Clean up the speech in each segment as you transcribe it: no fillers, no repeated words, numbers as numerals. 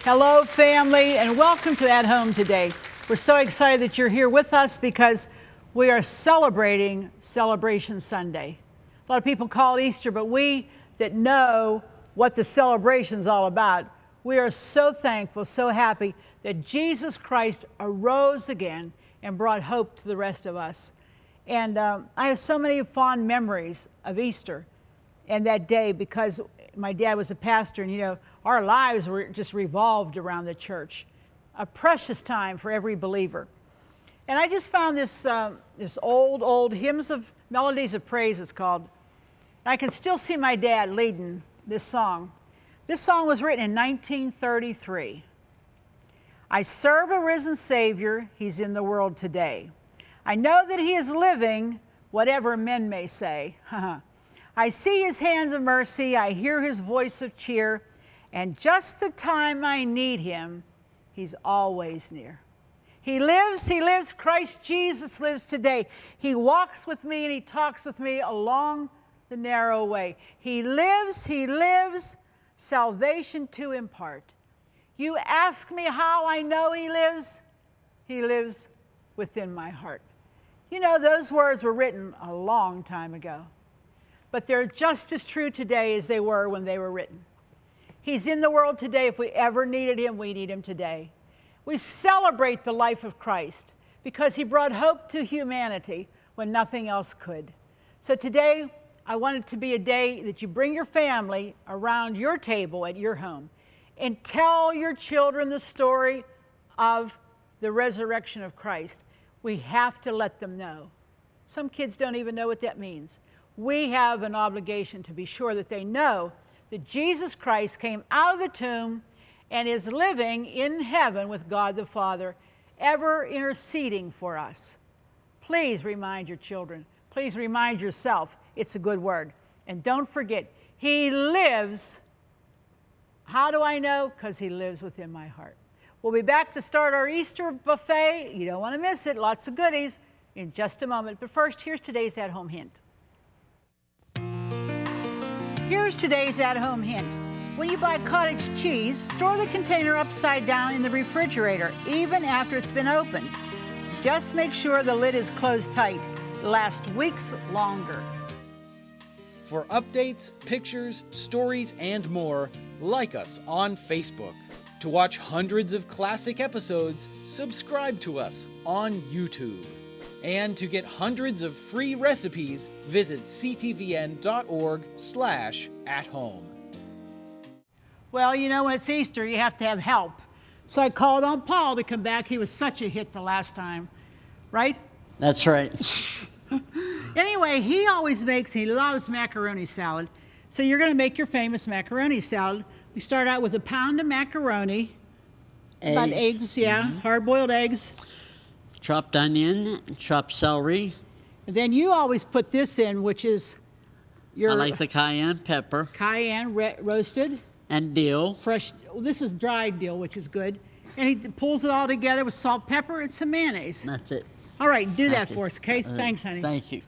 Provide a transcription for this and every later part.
Hello, family, and welcome to At Home today. We're so excited that you're here with us because we are celebrating Celebration Sunday. A lot of people call it Easter, but we that know what the celebration is all about, we are so thankful, so happy that Jesus Christ arose again and brought hope to the rest of us. And I have so many fond memories of Easter and that day because my dad was a pastor, and you know, our lives were just revolved around the church. A precious time for every believer. And I just found this old hymns of melodies of praise, it's called. And I can still see my dad leading this song. This song was written in 1933. I serve a risen Savior, he's in the world today. I know that he is living, whatever men may say. I see his hands of mercy, I hear his voice of cheer, and just the time I need him, he's always near. He lives, Christ Jesus lives today. He walks with me and he talks with me along the narrow way. He lives, salvation to impart. You ask me how I know he lives within my heart. You know, those words were written a long time ago, but they're just as true today as they were when they were written. He's in the world today. If we ever needed him, we need him today. We celebrate the life of Christ because he brought hope to humanity when nothing else could. So today, I want it to be a day that you bring your family around your table at your home and tell your children the story of the resurrection of Christ. We have to let them know. Some kids don't even know what that means. We have an obligation to be sure that they know that Jesus Christ came out of the tomb and is living in heaven with God the Father, ever interceding for us. Please remind your children. Please remind yourself. It's a good word. And don't forget, he lives. How do I know? Because he lives within my heart. We'll be back to start our Easter buffet. You don't want to miss it. Lots of goodies in just a moment. But first, here's today's at-home hint. Here's today's at-home hint. When you buy cottage cheese, store the container upside down in the refrigerator, even after it's been opened. Just make sure the lid is closed tight. It'll last weeks longer. For updates, pictures, stories, and more, like us on Facebook. To watch hundreds of classic episodes, subscribe to us on YouTube. And to get hundreds of free recipes, visit ctvn.org/athome. Well, you know, when it's Easter, you have to have help. So I called on Paul to come back. He was such a hit the last time, right? That's right. Anyway, he loves macaroni salad. So you're going to make your famous macaroni salad. We start out with a pound of macaroni. Eggs. About eggs, yeah, hard-boiled eggs. Chopped onion, chopped celery. And then you always put this in, which is your... I like the cayenne pepper. Cayenne roasted. And dill. Fresh, well, this is dried dill, which is good. And he pulls it all together with salt, pepper, and some mayonnaise. That's it. All right, do that for us, okay? Thanks, honey. Thank you.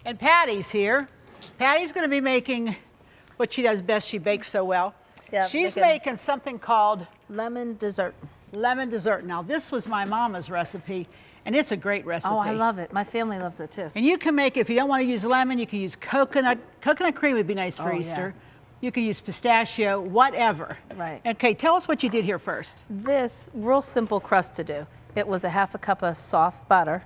And Patty's here. Patty's going to be making what she does best. She bakes so well. Yeah, she's making something called lemon dessert. Lemon dessert. Now, this was my mama's recipe, and it's a great recipe. Oh, I love it. My family loves it too. And you can make, if you don't want to use lemon, you can use coconut. Coconut cream would be nice for Easter. Yeah. You can use pistachio, whatever. Right. Okay, tell us what you did here first. This real simple crust to do. It was a half a cup of soft butter,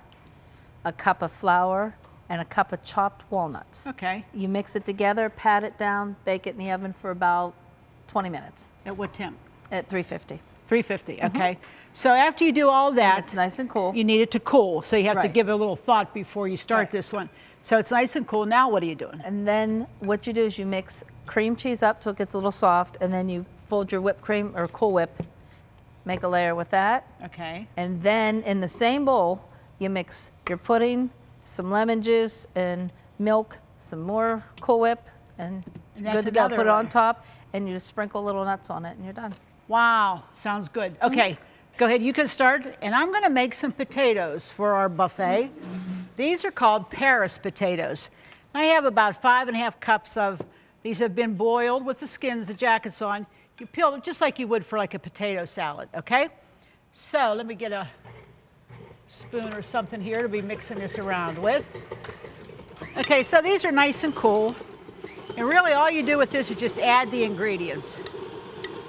a cup of flour, and a cup of chopped walnuts. Okay. You mix it together, pat it down, bake it in the oven for about 20 minutes. At what temp? At 350. 350, okay. So after you do all that, And it's nice and cool. you need it to cool. So you have to Right. give it a little thought before you start Right. this one. So it's nice and cool. Now what are you doing? And then what you do is you mix cream cheese up till it gets a little soft, and then you fold your whipped cream or Cool Whip, make a layer with that. Okay. And then in the same bowl, you mix your pudding, some lemon juice, and milk, some more Cool Whip, and that's good to go. another Put it on layer. top, and you just sprinkle little nuts on it, and you're done. Wow, sounds good. Okay, go ahead, you can start. And I'm gonna make some potatoes for our buffet. These are called Paris potatoes. I have about 5½ cups of, these have been boiled with the skins, the jackets on. You peel it just like you would for like a potato salad, okay? So let me get a spoon or something here to be mixing this around with. Okay, so these are nice and cool. And really all you do with this is just add the ingredients.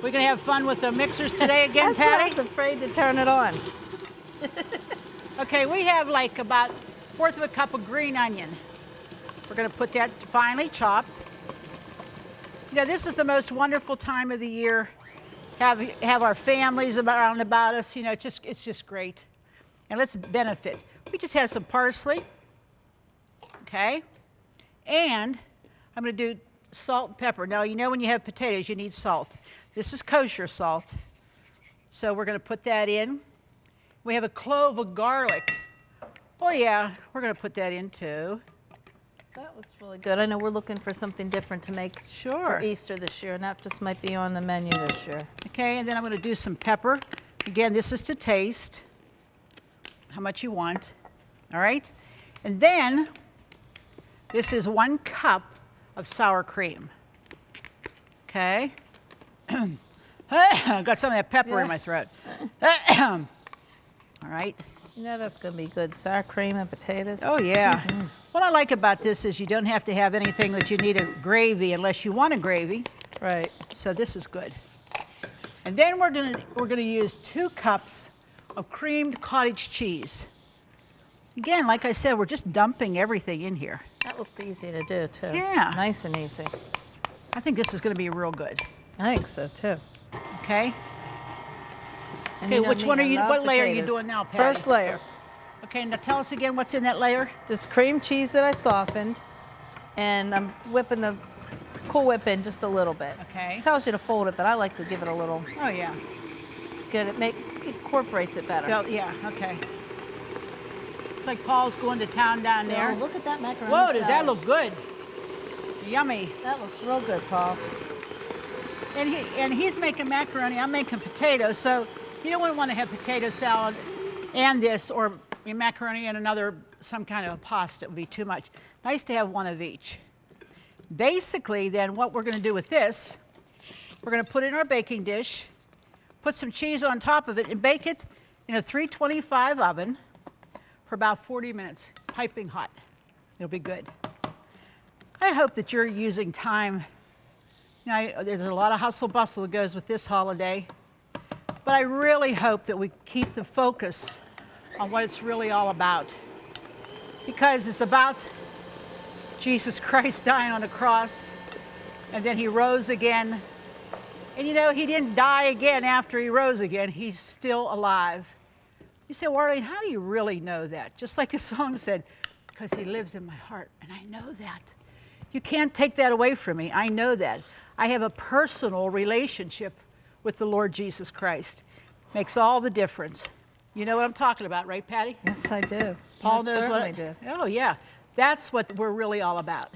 We're gonna have fun with the mixers today again, That's why I Patty? was afraid to turn it on. Okay, we have like about 1/4 of a cup of green onion. We're gonna put that finely chopped. You know, this is the most wonderful time of the year. Have our families around about us, you know, it's just great. And let's benefit. We just have some parsley, okay? And I'm gonna do salt and pepper. Now, you know when you have potatoes, you need salt. This is kosher salt. So we're gonna put that in. We have a clove of garlic. Oh yeah, we're gonna put that in too. That looks really good. I know we're looking for something different to make Sure. for Easter this year, and that just might be on the menu this year. Okay, and then I'm gonna do some pepper. Again, this is to taste, how much you want, all right? And then, this is 1 cup of sour cream. Okay? I got some of that pepper in my throat. All right. You know that's going to be good. Sour cream and potatoes. Oh, yeah. What I like about this is you don't have to have anything that you need a gravy unless you want a gravy. Right. So this is good. And then we're gonna use 2 cups of creamed cottage cheese. Again, like I said, we're just dumping everything in here. That looks easy to do, too. Yeah. Nice and easy. I think this is gonna be real good. I think so, too. Okay? And Okay, you know which me, one are I you? love What layer are you potatoes. doing now, Patty? First layer. Okay, now tell us again what's in that layer. Just cream cheese that I softened, and I'm whipping the Cool Whip in just a little bit. Okay. It tells you to fold it, but I like to give it a little. Oh yeah. Get it incorporates it better. Well, yeah. Okay. It's like Paul's going to town down there. Oh, look at that macaroni. Whoa, does that salad. look good? Yummy. That looks real good, Paul. And he's making macaroni. I'm making potatoes. So you don't want to have potato salad and this, or macaroni and some kind of pasta. It would be too much. Nice to have one of each. Basically, then what we're going to do with this, we're going to put it in our baking dish, put some cheese on top of it, and bake it in a 325 oven for about 40 minutes, piping hot. It'll be good. I hope that you're using time. You know, there's a lot of hustle bustle that goes with this holiday, but I really hope that we keep the focus on what it's really all about, because it's about Jesus Christ dying on the cross, and then he rose again. And you know, he didn't die again after he rose again. He's still alive. You say, well, Arlene, how do you really know that? Just like the song said, because he lives in my heart, and I know that. You can't take that away from me. I know that. I have a personal relationship with the Lord Jesus Christ. Makes all the difference. You know what I'm talking about, right, Patty? Yes, I do. Paul I knows what certainly do. Oh, yeah. That's what we're really all about.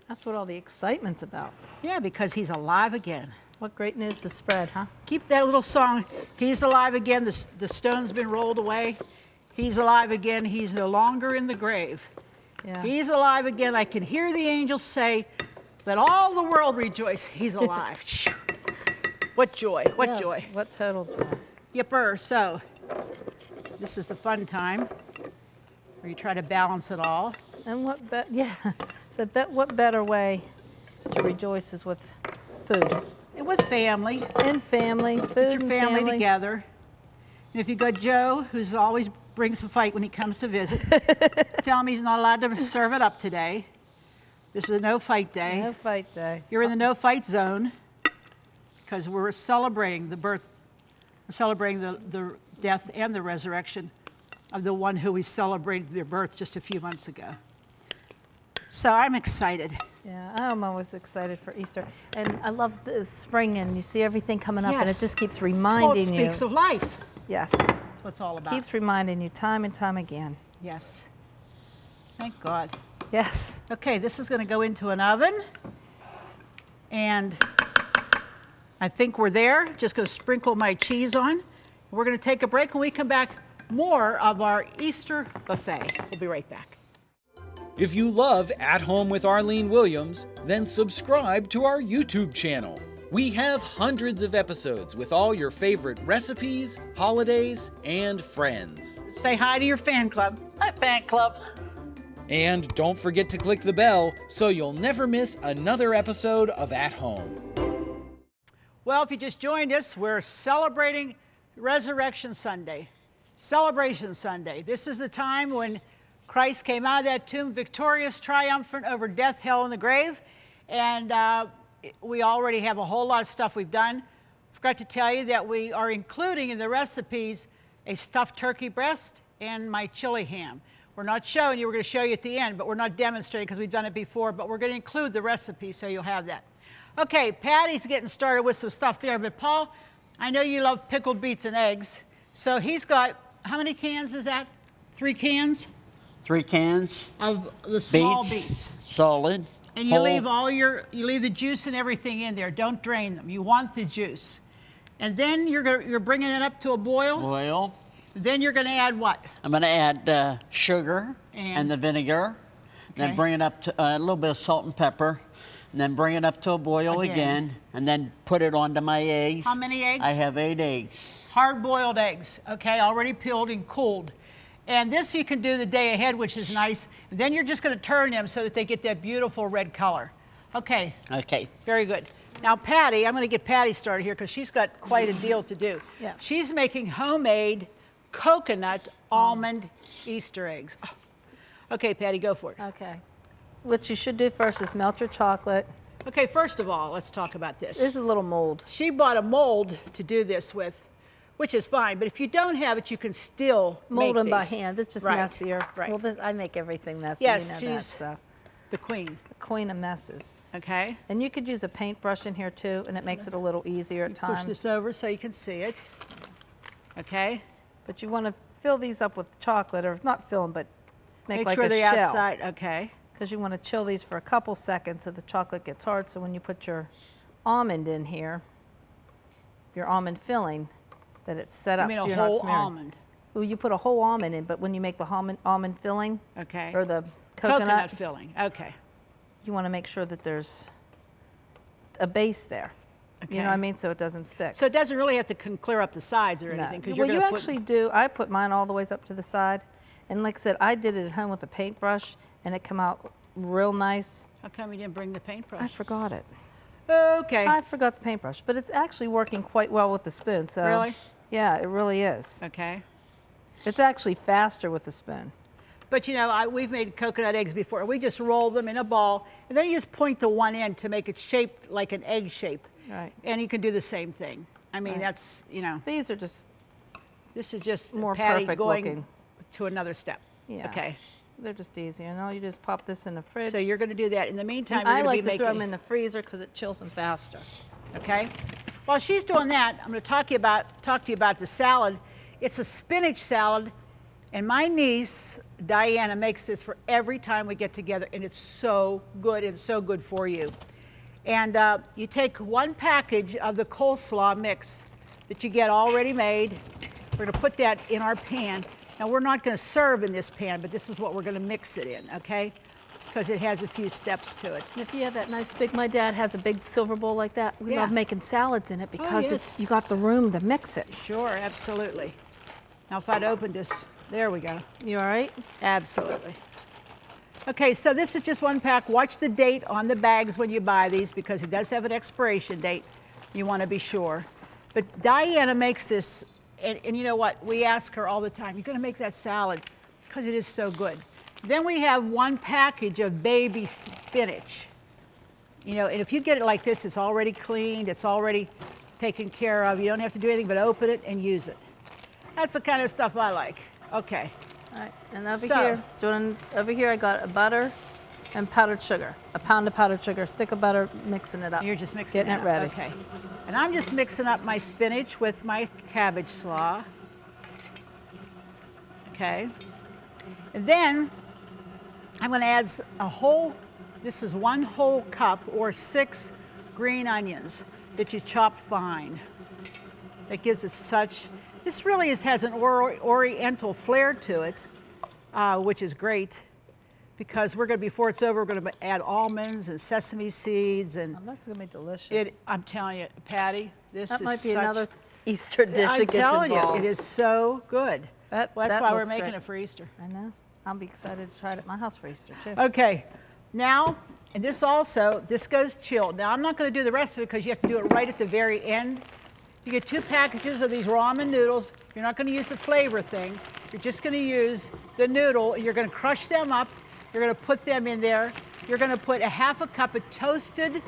That's what all the excitement's about. Yeah, because he's alive again. What great news to spread, huh? Keep that little song. He's alive again. The stone's been rolled away. He's alive again. He's no longer in the grave. Yeah. He's alive again. I can hear the angels say, let all the world rejoice. He's alive. What joy. What Yeah, joy. What total joy. Yipper. So this is the fun time where you try to balance it all. And what better way to rejoice is with food. And with family. And family, food Get your and family together. And if you got Joe, who's always brings a fight when he comes to visit, tell him he's not allowed to serve it up today. This is a no-fight day. No fight day. You're in the no-fight zone because we're celebrating the birth, we're celebrating the death and the resurrection of the one who we celebrated their birth just a few months ago. So I'm excited. Yeah, I'm always excited for Easter. And I love the spring, and you see everything coming up, and it Yes. just keeps reminding Well, it speaks you. of life. Yes, That's what it's all about. keeps reminding you time and time again. Yes. Thank God. Yes. Okay, this is going to go into an oven. And I think we're there. Just going to sprinkle my cheese on. We're going to take a break. When we come back, more of our Easter buffet. We'll be right back. If you love At Home with Arlene Williams, then subscribe to our YouTube channel. We have hundreds of episodes with all your favorite recipes, holidays, and friends. Say hi to your fan club. Hi, fan club. And don't forget to click the bell so you'll never miss another episode of At Home. Well, if you just joined us, we're celebrating Resurrection Sunday, Celebration Sunday. This is the time when Christ came out of that tomb victorious, triumphant over death, hell, and the grave. And we already have a whole lot of stuff we've done. Forgot to tell you that we are including in the recipes a stuffed turkey breast and my chili ham. We're not showing you, we're going to show you at the end, but we're not demonstrating because we've done it before, but we're going to include the recipe so you'll have that. Okay, Patty's getting started with some stuff there, but Paul, I know you love pickled beets and eggs. So he's got, how many cans is that? 3 cans? 3 cans. Of the small beets. Solid. And you whole. leave the juice and everything in there. Don't drain them. You want the juice. And then you're bringing it up to a boil. Boil. Then you're going to add what? I'm going to add sugar and the vinegar. Then bring it up to a little bit of salt and pepper. And then bring it up to a boil again. And then put it onto my eggs. How many eggs? I have 8 eggs. Hard-boiled eggs, okay, already peeled and cooled. And this you can do the day ahead, which is nice. And then you're just going to turn them so that they get that beautiful red color. Okay. Okay. Very good. Now, Patty, I'm going to get Patty started here because she's got quite a deal to do. Yes. She's making homemade coconut almond Easter eggs. Oh. Okay, Patty, go for it. Okay. What you should do first is melt your chocolate. Okay, first of all, let's talk about this. This is a little mold. She bought a mold to do this with, which is fine, but if you don't have it, you can still Mold them make by these. hand. It's just Right, messier. right. Well, I make everything messy. Yes, you know that, she's so. the queen, The queen of messes. okay? And you could use a paintbrush in here too, and it makes it a little easier at times. Push this over so you can see it, okay? But you want to fill these up with chocolate, or not fill them, but make like sure a the shell. outside, okay. Because you want to chill these for a couple seconds so the chocolate gets hard. So when you put your almond in here, your almond filling, that it's set I up mean so a you're not whole smearing. almond, Well, you put a whole almond in, but when you make the almond filling, okay? or the coconut, filling, okay. you want to make sure that there's a base there. You know what I mean? So it doesn't stick. So it doesn't really have to clear up the sides or No. anything. 'Cause Well, you're you gonna actually do. I put mine all the ways up to the side. And like I said, I did it at home with a paintbrush, and it came out real nice. How come you didn't bring the paintbrush? I forgot it. Okay. I forgot the paintbrush, but it's actually working quite well with the spoon. So Really? Yeah, it really is. Okay. It's actually faster with the spoon. But you know, we've made coconut eggs before. We just roll them in a ball, and then you just point to one end to make it shaped like an egg shape. Right. And you can do the same thing. I mean, Right. that's, you know, These are just, this is just More Patty perfect going looking. to another step. yeah. Okay. They're just easy. And all you do is pop this in the fridge. So you're going to do that. In the meantime, And you're I going like to be to throw making. them in the freezer because it chills them faster. Okay. While she's doing that, I'm going to talk to you about the salad. It's a spinach salad, and my niece Diana makes this for every time we get together, and it's so good. It's so good for you. And you take 1 package of the coleslaw mix that you get already made. We're going to put that in our pan. Now we're not going to serve in this pan, but this is what we're going to mix it in. Okay. Because it has a few steps to it. And if you have that nice big, my dad has a big silver bowl like that. We Yeah. love making salads in it because yes. it's you got the room to mix it. Sure, absolutely. Now if I'd opened this, there we go. You all right? Absolutely. Okay, so this is just 1 pack. Watch the date on the bags when you buy these because it does have an expiration date. You want to be sure. But Diana makes this, and you know what? We ask her all the time, you're going to make that salad because it is so good. Then we have 1 package of baby spinach. You know, and if you get it like this, it's already cleaned, it's already taken care of. You don't have to do anything but open it and use it. That's the kind of stuff I like. Okay. All right. And over So- here I got a butter and powdered sugar. A pound of powdered sugar, a stick of butter, mixing it up. You're just mixing Getting it ready. Okay. And I'm just mixing up my spinach with my cabbage slaw. Okay. And then I'm going to add this is 1 whole cup or 6 green onions that you chop fine. That gives it this really has an oriental flair to it, which is great because we're going to, before it's over, we're going to add almonds and sesame seeds. And that's going to be delicious. I'm telling you, Patty, this that is might be such, another Easter dish I'm that gets telling involved. you, it is so good. Well, that's that why we're looks making great. it for Easter. I know. I'll be excited to try it at my house for Easter, too. Okay, now, and this goes chilled. Now, I'm not going to do the rest of it because you have to do it right at the very end. You get 2 packages of these ramen noodles. You're not going to use the flavor thing. You're just going to use the noodle. You're going to crush them up. You're going to put them in there. You're going to put a 1/2 cup of toasted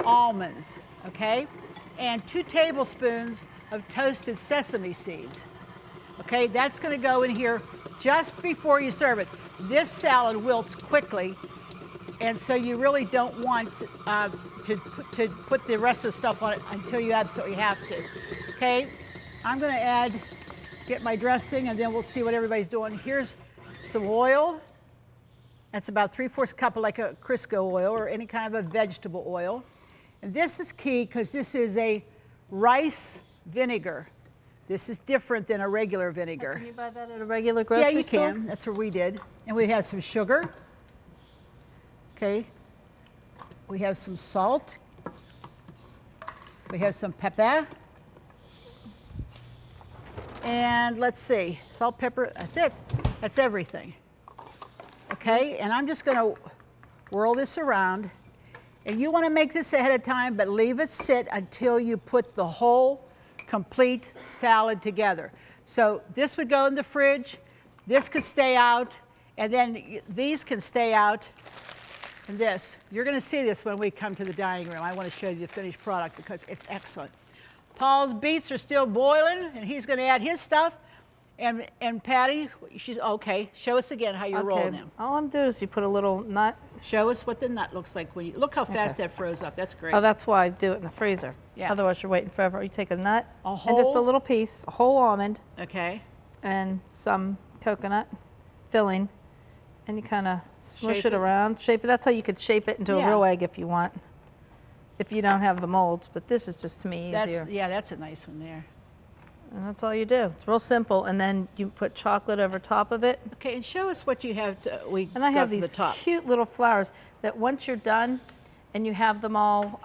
almonds, okay? And 2 tablespoons of toasted sesame seeds. Okay, that's going to go in here just before you serve it. This salad wilts quickly, and so you really don't want to put the rest of the stuff on it until you absolutely have to. Okay, I'm going to get my dressing, and then we'll see what everybody's doing. Here's some oil. That's about 3/4 cup of like a Crisco oil or any kind of a vegetable oil. And this is key because this is a rice vinegar. This is different than a regular vinegar. Can you buy that at a regular grocery store? Yeah, you can. That's what we did. And we have some sugar. Okay. We have some salt. We have some pepper. And let's see, salt, pepper, that's it. That's everything. Okay, and I'm just going to whirl this around. And you want to make this ahead of time, but leave it sit until you put the whole complete salad together. So this would go in the fridge, this could stay out, and then these can stay out. And this, you're going to see this when we come to the dining room. I want to show you the finished product because it's excellent. Paul's beets are still boiling, and he's going to add his stuff. And Patty, she's okay. Show us again how you roll them. All I'm doing is you put a little nut. Show us what the nut looks like when you look how fast that froze up. That's great. Oh, that's why I do it in the freezer. Yeah. Otherwise, you're waiting forever. You take a nut A and just a whole- little piece, a whole almond, Okay. and some coconut filling, and you kind of smush Shape it it. around, shape it. That's how you could shape it into Yeah. a real egg if you want, if you don't have the molds. But this is just to me easier. That's a nice one there. And that's all you do. It's real simple. And then you put chocolate over top of it. Okay, and show us what you have to, And I have got for these the top. cute little flowers that once you're done and you have them all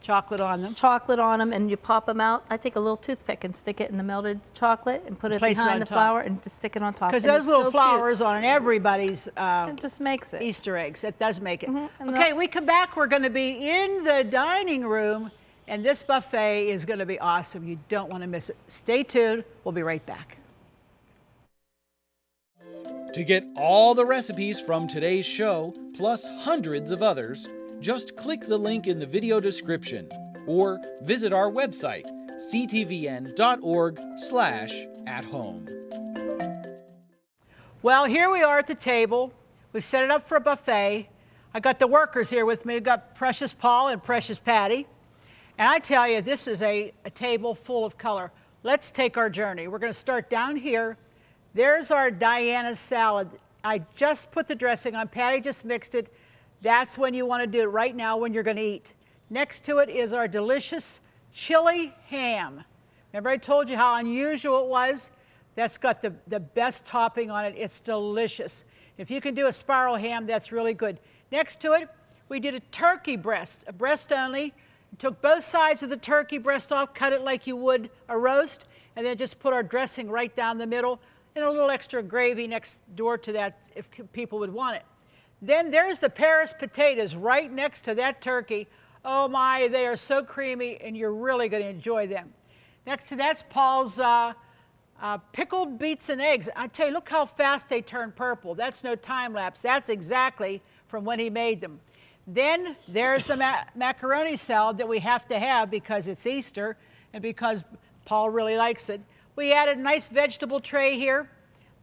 Chocolate on them. chocolate on them and you pop them out, I take a little toothpick and stick it in the melted chocolate and put it Place it behind on the top. flower and just stick it on top. Because And those it's little so flowers cute. on everybody's It just makes it. Easter eggs. That does make it. And Okay, we come back. We're going to be in the dining room, and this buffet is going to be awesome. You don't want to miss it. Stay tuned. We'll be right back. To get all the recipes from today's show, plus hundreds of others, just click the link in the video description or visit our website, ctvn.org/at-home. Well, here we are at the table. We've set it up for a buffet. I got the workers here with me. We've got Precious Paul and Precious Patty. And I tell you, this is a table full of color. Let's take our journey. We're going to start down here. There's our Diana's salad. I just put the dressing on. Patty just mixed it. That's when you want to do it right now when you're going to eat. Next to it is our delicious chili ham. Remember I told you how unusual it was? That's got the best topping on it. It's delicious. If you can do a spiral ham, that's really good. Next to it, we did a turkey breast, a breast only. Took both sides of the turkey breast off, cut it like you would a roast, and then just put our dressing right down the middle and a little extra gravy next door to that if people would want it. Then there's the Paris potatoes right next to that turkey. Oh my, they are so creamy and you're really going to enjoy them. Next to that's Paul's pickled beets and eggs. I tell you, look how fast they turn purple. That's no time lapse. That's exactly from when he made them. Then there's the macaroni salad that we have to have because it's Easter and because Paul really likes it. We added a nice vegetable tray here.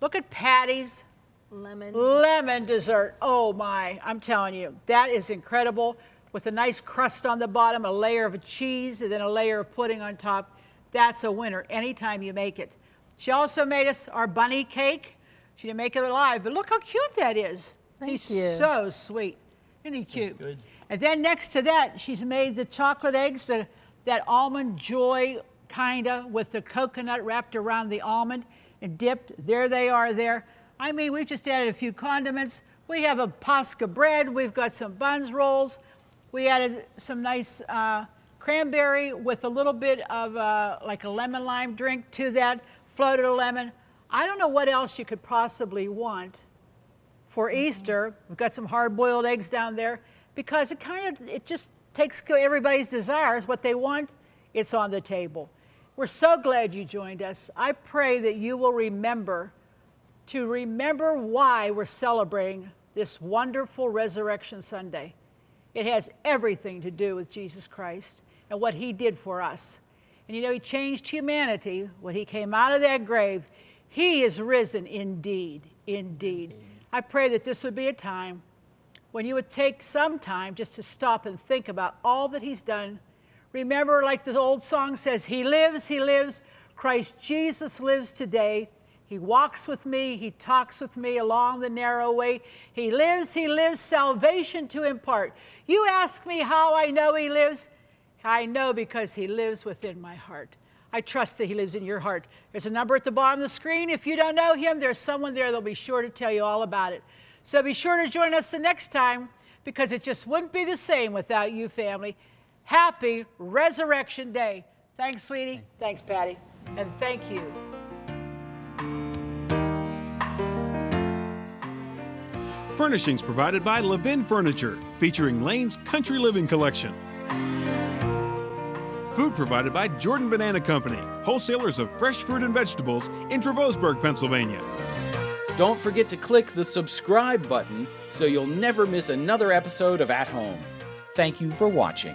Look at Patty's lemon dessert. Oh my, I'm telling you, that is incredible. With a nice crust on the bottom, a layer of cheese, and then a layer of pudding on top. That's a winner anytime you make it. She also made us our bunny cake. She didn't make it alive, but look how cute that is. He's so sweet. Isn't he cute? Good. And then next to that, she's made the chocolate eggs, that almond joy kinda with the coconut wrapped around the almond and dipped. There they are there. I mean, we've just added a few condiments. We have a Pascha bread. We've got some buns rolls. We added some nice cranberry with a little bit of like a lemon lime drink to that, floated a lemon. I don't know what else you could possibly want for Easter. We've got some hard-boiled eggs down there because it just takes care of everybody's desires. What they want, it's on the table. We're so glad you joined us. I pray that you will remember why we're celebrating this wonderful Resurrection Sunday. It has everything to do with Jesus Christ and what he did for us. And you know, he changed humanity when he came out of that grave. He is risen indeed, indeed. I pray that this would be a time when you would take some time just to stop and think about all that he's done. Remember, like the old song says, he lives, Christ Jesus lives today. He walks with me, he talks with me along the narrow way. He lives, salvation to impart. You ask me how I know he lives. I know because he lives within my heart. I trust that he lives in your heart. There's a number at the bottom of the screen. If you don't know him, there's someone there that'll be sure to tell you all about it. So be sure to join us the next time because it just wouldn't be the same without you, family. Happy Resurrection Day. Thanks, sweetie. Thanks, Patty. And thank you. Furnishings provided by Levin Furniture, featuring Lane's Country Living Collection. Food provided by Jordan Banana Company, wholesalers of fresh fruit and vegetables in Trevosburg, Pennsylvania. Don't forget to click the subscribe button so you'll never miss another episode of At Home. Thank you for watching.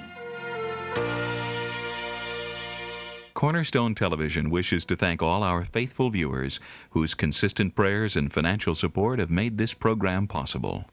Cornerstone Television wishes to thank all our faithful viewers whose consistent prayers and financial support have made this program possible.